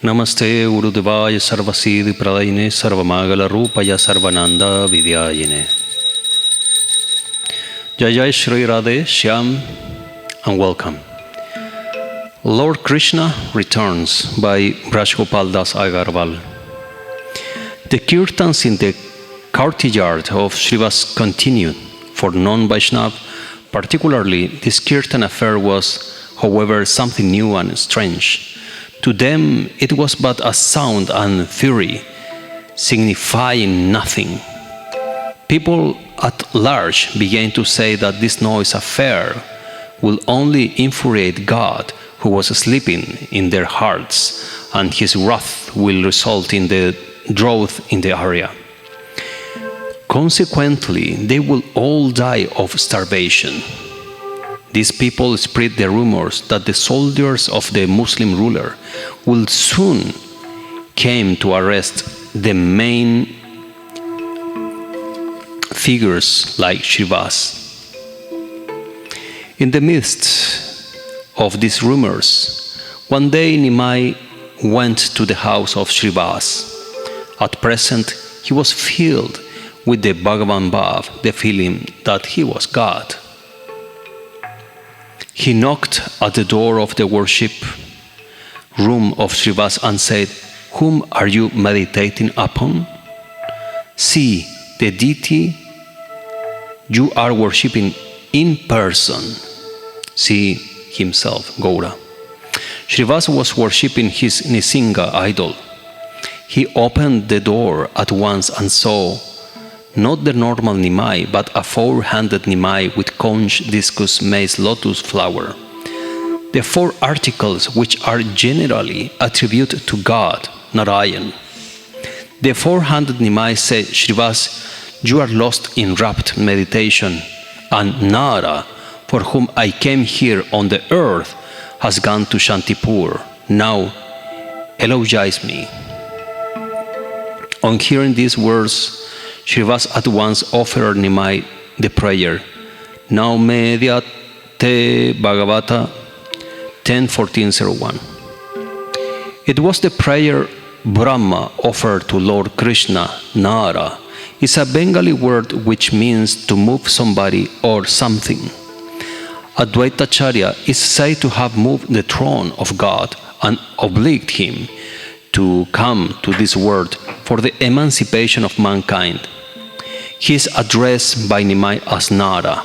Namaste Gurudevaya Sarvasiddhi Pralayine Sarvamagala Rupaya Sarvananda Vidyayine. Jay Sri Radheshyam and welcome. Lord Krishna returns by Braj Gopal Das Agrawal. The kirtans in the courtyard of Srivas continued. For non-Vaishnav, particularly, this kirtan affair was, however, something new and strange. To them, it was but a sound and fury, signifying nothing. People at large began to say that this noise affair will only infuriate God, who was sleeping in their hearts, and his wrath will result in the drought in the area. Consequently, they will all die of starvation. These people spread the rumors that the soldiers of the Muslim ruler will soon come to arrest the main figures like Srivas. In the midst of these rumors, one day Nimai went to the house of Srivas. At present, he was filled with the Bhagavan Bhav, the feeling that he was God. He knocked at the door of the worship room of Srivas and said, "Whom are you meditating upon? See, the deity you are worshipping in person." See himself, Goura. Srivas was worshipping his Nisinga idol. He opened the door at once and saw not the normal Nimai, but a four-handed Nimai with conch, discus, mace, lotus flower. The four articles which are generally attributed to God, Narayan. The four-handed Nimai said, "Srivas, you are lost in rapt meditation, and Nara, for whom I came here on the earth, has gone to Shantipur. Now, eulogize me." On hearing these words, Srivas at once offered Nimai the prayer, "Now Mediate Bhagavata 10.14.01. It was the prayer Brahma offered to Lord Krishna. Nara is a Bengali word which means to move somebody or something. Advaitacharya is said to have moved the throne of God and obliged him to come to this world for the emancipation of mankind. He is addressed by Nimai as Nara.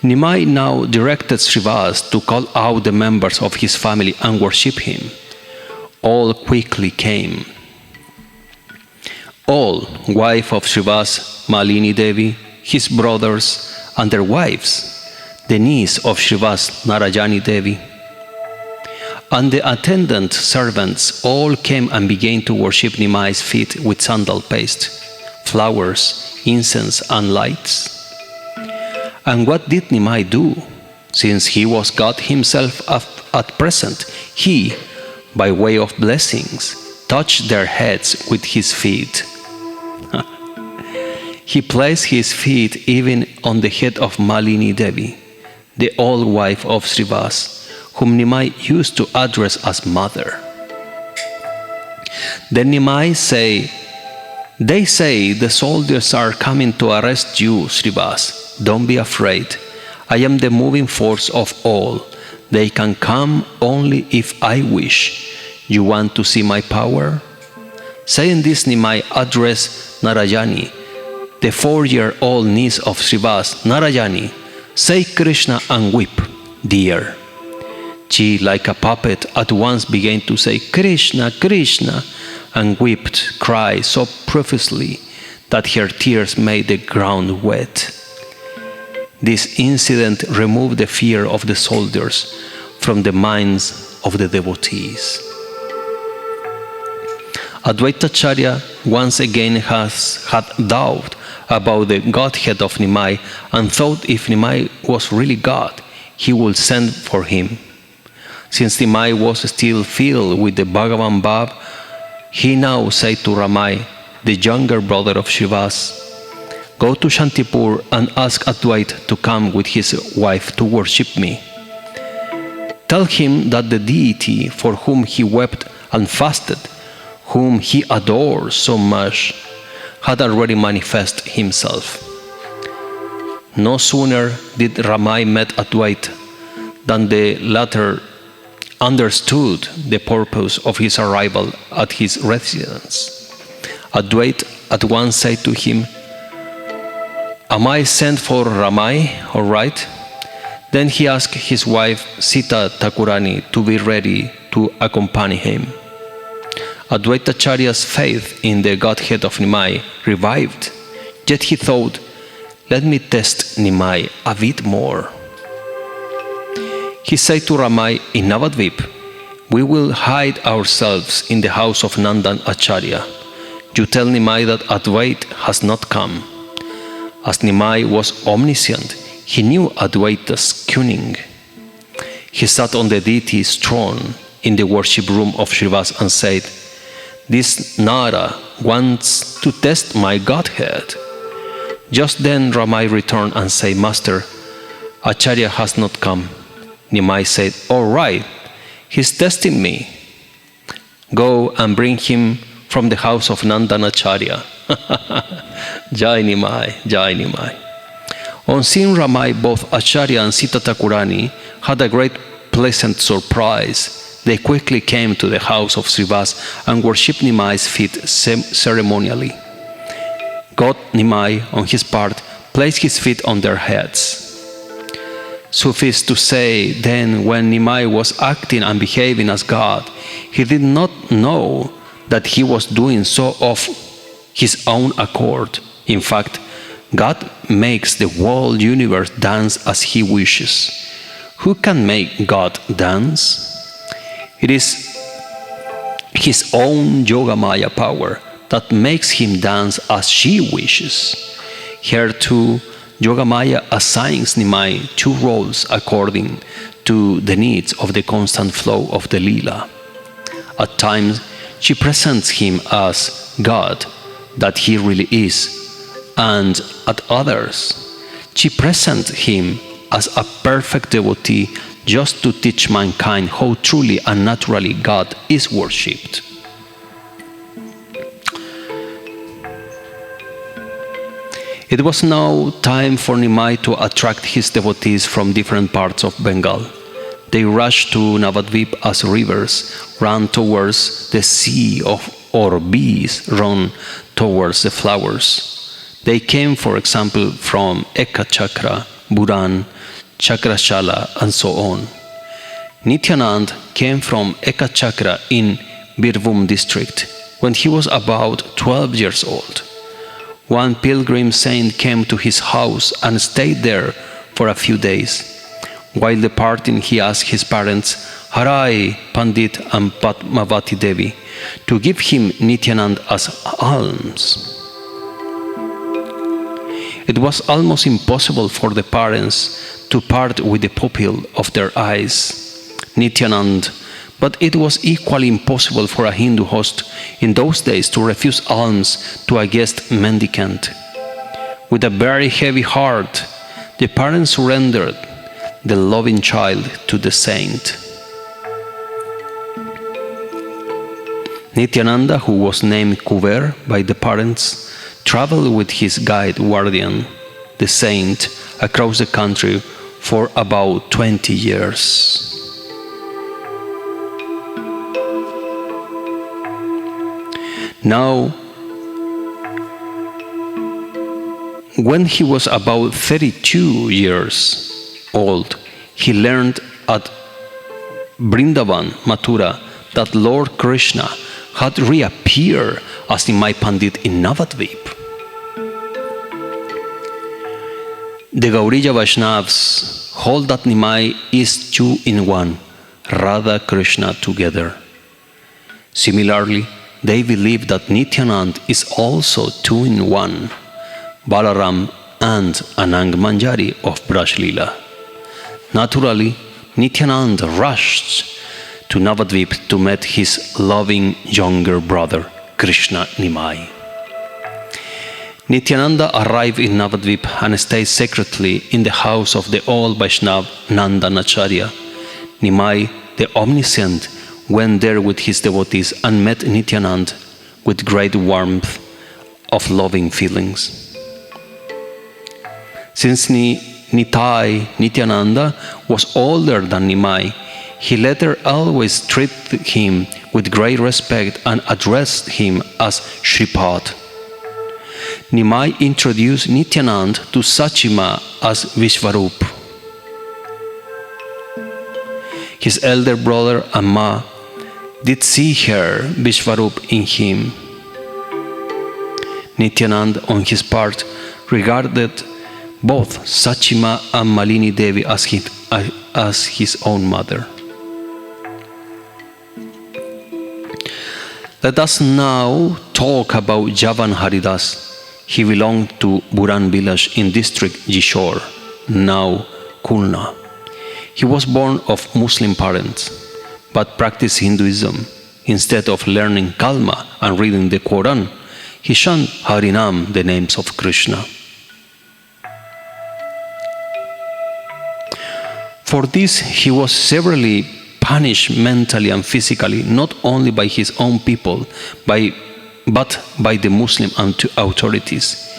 Nimai now directed Srivas to call out the members of his family and worship him. All quickly came. All, wife of Srivas, Malini Devi, his brothers and their wives, the niece of Srivas, Narayani Devi, and the attendant servants all came and began to worship Nimai's feet with sandal paste, flowers, incense, and lights. And what did Nimai do? Since he was God himself at present, he, by way of blessings, touched their heads with his feet. He placed his feet even on the head of Malini Devi, the old wife of Srivas, whom Nimai used to address as mother. Then Nimai said, "They say the soldiers are coming to arrest you, Srivas. Don't be afraid. I am the moving force of all. They can come only if I wish. You want to see my power?" Saying this, Nimai addressed Narayani, the 4-year-old niece of Srivas. "Narayani, say Krishna and weep, dear." She, like a puppet, at once began to say Krishna, Krishna, and wept, cried so profusely that her tears made the ground wet. This incident removed the fear of the soldiers from the minds of the devotees. Advaitacharya once again had doubt about the godhead of Nimai and thought if Nimai was really God, he would send for him. Since Nimai was still filled with the Bhagavan Bhav, he now said to Ramai, the younger brother of Srivas, "Go to Shantipur and ask Advait to come with his wife to worship me. Tell him that the deity for whom he wept and fasted, whom he adored so much, had already manifested himself. No sooner did Ramai met Advaita than the latter understood the purpose of his arrival at his residence. Advaita at once said to him, "Am I sent for Ramai, all right?" Then he asked his wife Sita Thakurani to be ready to accompany him. Advaita Acharya's faith in the Godhead of Nimai revived, yet he thought, "Let me test Nimai a bit more." He said to Ramai in Navadvip, "We will hide ourselves in the house of Nandan Acharya. You tell Nimai that Advaita has not come." As Nimai was omniscient, he knew Advaita's cunning. He sat on the deity's throne in the worship room of Srivas and said, "This Nara wants to test my Godhead." Just then Ramai returned and said, "Master, Acharya has not come." Nimai said, "All right, he's testing me. Go and bring him from the house of Nandan Acharya." Jai Nimai, Jai Nimai. On seeing Ramai, both Acharya and Sita Thakurani had a great pleasant surprise. They quickly came to the house of Srivas and worshipped Nimai's feet ceremonially. God Nimai, on his part, placed his feet on their heads. Suffice to say, then, when Nimai was acting and behaving as God, he did not know that he was doing so of his own accord. In fact, God makes the whole universe dance as he wishes. Who can make God dance? It is his own Yogamaya power that makes him dance as she wishes. Here too, Yogamaya assigns Nimai two roles according to the needs of the constant flow of the Lila. At times, she presents him as God, that he really is, and at others, she presents him as a perfect devotee just to teach mankind how truly and naturally God is worshipped. It was now time for Nimai to attract his devotees from different parts of Bengal. They rushed to Navadvip as rivers ran towards the sea or bees run towards the flowers. They came, for example, from Eka Chakra, Buran, Chakrashala, and so on. Nityanand came from Eka Chakra in Birbhum district when he was about 12 years old. One pilgrim saint came to his house and stayed there for a few days. While departing, he asked his parents, Harai, Pandit, and Padmavati Devi, to give him Nityanand as alms. It was almost impossible for the parents to part with the pupil of their eyes, Nityanand, but it was equally impossible for a Hindu host in those days to refuse alms to a guest mendicant. With a very heavy heart, the parents surrendered the loving child to the saint. Nityananda, who was named Kuber by the parents, traveled with his guide guardian, the saint, across the country for about 20 years. Now, when he was about 32 years old, he learned at Vrindavan, Mathura, that Lord Krishna had reappeared as Nimai Pandit in Navadvip. The Gauriya Vaishnavas hold that Nimai is two in one, Radha Krishna together. Similarly, they believe that Nityanand is also two in one, Balaram and Anang Manjari of Braj Lila. Naturally, Nityanand rushed to Navadvip to meet his loving younger brother, Krishna Nimai. Nityananda arrived in Navadvip and stayed secretly in the house of the old Vaishnav Nandan Acharya. Nimai, the omniscient, went there with his devotees and met Nityanand with great warmth of loving feelings. Since Nitai Nityananda was older than Nimai, he later always treated him with great respect and addressed him as Shripad. Nimai introduced Nityanand to Sachima as Vishwarup. His elder brother Amma did see her Vishwarup in him. Nityanand, on his part, regarded both Sachima and Malini Devi as his own mother. Let us now talk about Javan Haridas. He belonged to Buran village in district Jishore, now Khulna. He was born of Muslim parents, but practiced Hinduism. Instead of learning Kalma and reading the Quran, he chanted Harinam, the names of Krishna. For this, he was severely punished mentally and physically, not only by his own people, but by the Muslim authorities.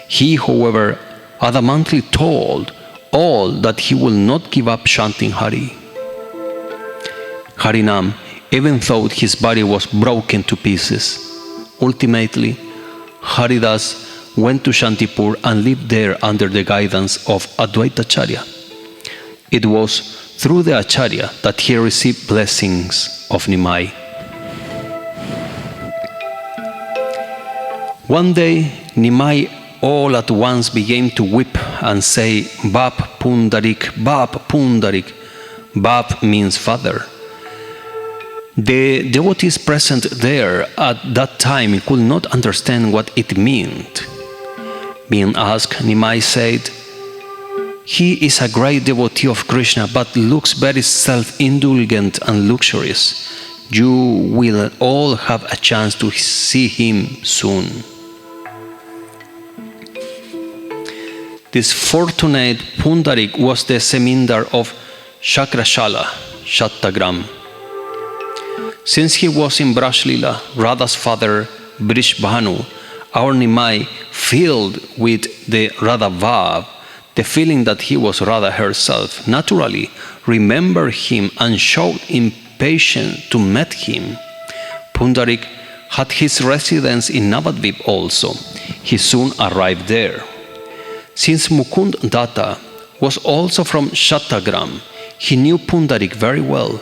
He, however, adamantly told all that he will not give up chanting Harinam, even though his body was broken to pieces. Ultimately, Haridas went to Shantipur and lived there under the guidance of Advaita Acharya. It was through the Acharya that he received blessings of Nimai. One day, Nimai all at once began to weep and say, Bap Pundarik, Bap Pundarik. Bap means father. The devotees present there at that time could not understand what it meant. Being asked, Nimai said, he is a great devotee of Krishna, but looks very self-indulgent and luxurious. You will all have a chance to see him soon. This fortunate Pundarik was the zemindar of Chakrashala, Shattagram. Since he was in Braj Lila, Radha's father, Brishbhanu, our Nimai, filled with the Radha Bhav, the feeling that he was Radha herself, naturally remembered him and showed impatience to meet him. Pundarik had his residence in Navadvip also. He soon arrived there. Since Mukund Datta was also from Shattagram, he knew Pundarik very well.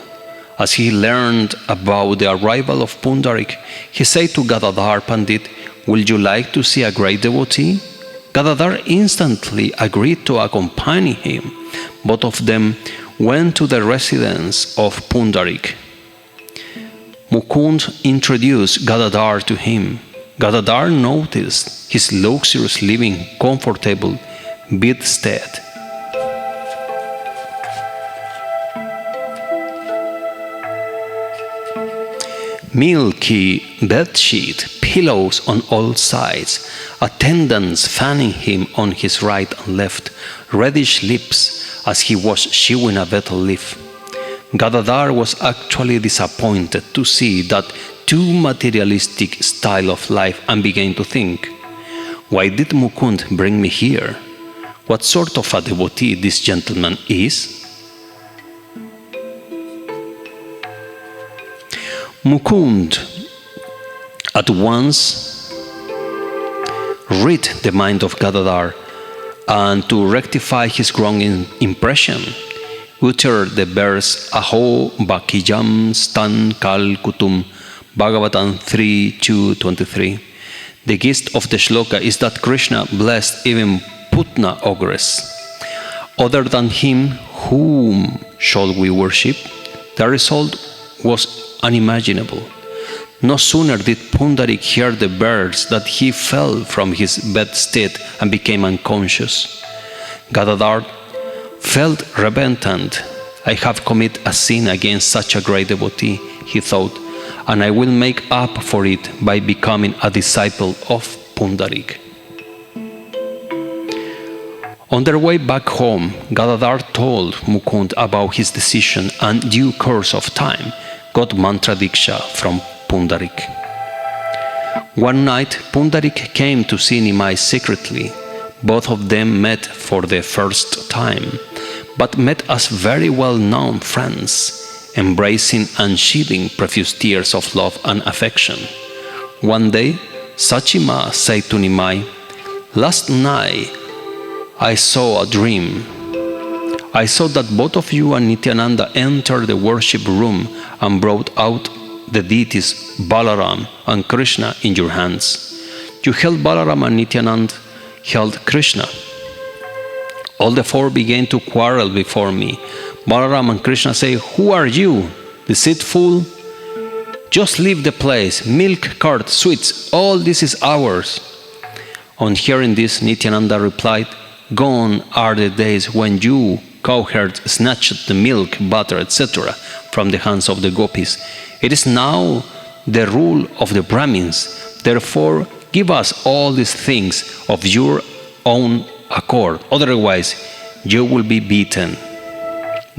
As he learned about the arrival of Pundarik, he said to Gadadhar Pandit, "Will you like to see a great devotee?" Gadadhar instantly agreed to accompany him. Both of them went to the residence of Pundarik. Mukund introduced Gadadhar to him. Gadadhar noticed his luxurious living, comfortable bedstead. Milky bedsheet, pillows on all sides, attendants fanning him on his right and left, reddish lips as he was chewing a betel leaf. Gadadhar was actually disappointed to see that too materialistic style of life and began to think, why did Mukund bring me here? What sort of a devotee this gentleman is? Mukund at once read the mind of Gadadhar and to rectify his wrong impression, uttered the verse Aho Bakijam Stan Kal Kutum, Bhagavatam 3:2-23. The gist of the shloka is that Krishna blessed even Putna ogress. Other than him, whom shall we worship? The result was unimaginable. No sooner did Pundarik hear the words that he fell from his bedstead and became unconscious. Gadadhar felt repentant. I have committed a sin against such a great devotee, he thought, and I will make up for it by becoming a disciple of Pundarik. On their way back home, Gadadhar told Mukund about his decision, and due course of time, got mantra diksha from Pundarik. One night, Pundarik came to see Nimai secretly. Both of them met for the first time, but met as very well-known friends, embracing and shedding profuse tears of love and affection. One day, Sachima said to Nimai, "Last night I saw a dream. I saw that both of you and Nityananda entered the worship room and brought out the deities Balaram and Krishna in your hands. You held Balaram and Nityananda held Krishna. All the four began to quarrel before me. Balaram and Krishna say, 'Who are you, deceitful? Just leave the place. Milk, curd, sweets, all this is ours.' On hearing this, Nityananda replied, 'Gone are the days when you, cowherds, snatched the milk, butter, etc. from the hands of the gopis. It is now the rule of the Brahmins. Therefore, give us all these things of your own accord. Otherwise, you will be beaten.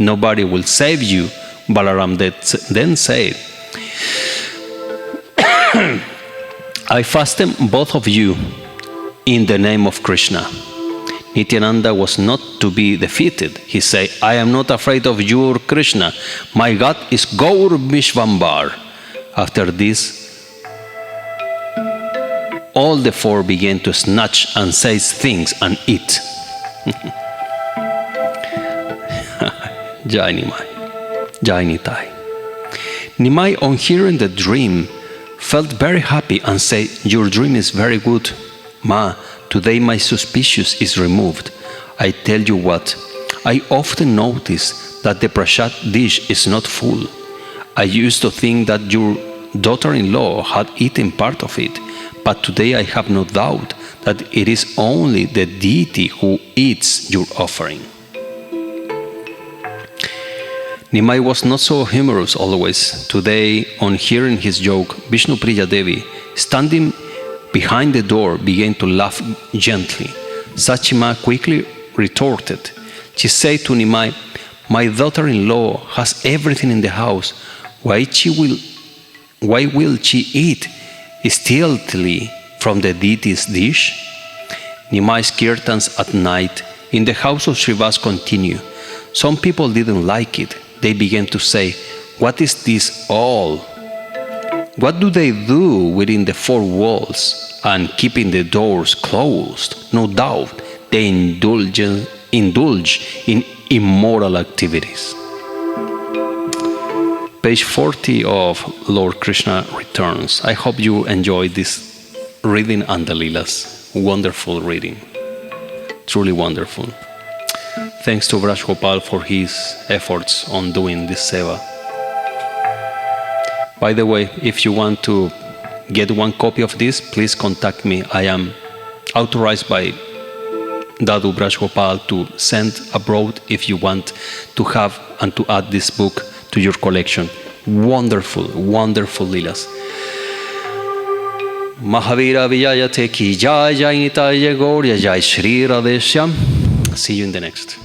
Nobody will save you.' Balaram then said, 'I fasten both of you in the name of Krishna.' Nityananda was not to be defeated. He said, 'I am not afraid of your Krishna. My God is Gaur Vishvambar.' After this, all the four began to snatch and seize things and eat." Jai Nimai, Jai Nitai. Nimai, on hearing the dream, felt very happy and said, "Your dream is very good. Ma, today my suspicion is removed. I tell you what, I often notice that the prasad dish is not full. I used to think that your daughter-in-law had eaten part of it, but today I have no doubt that it is only the deity who eats your offering." Nimai was not so humorous always. Today, on hearing his joke, Vishnupriya Devi, standing behind the door, began to laugh gently. Sachima quickly retorted. She said to Nimai, "My daughter-in-law has everything in the house. Why will she eat stealthily from the deity's dish?" Nimai's kirtans at night in the house of Srivas continue. Some people didn't like it. They began to say, "What is this all? What do they do within the four walls and keeping the doors closed?" No doubt they indulge in immoral activities. Page 40 of Lord Krishna Returns. I hope you enjoyed this reading and the Lilas. Wonderful reading. Truly wonderful. Thanks to Braj Gopal for his efforts on doing this seva. By the way, if you want to get one copy of this, please contact me. I am authorized by Dadu Braj Gopal to send abroad if you want to have and to add this book to your collection. Wonderful, wonderful Lilas. Mahavira Vijayate ki Jai Jai Nitai Jai Goura Jai Sri Radheshyam. See you in the next.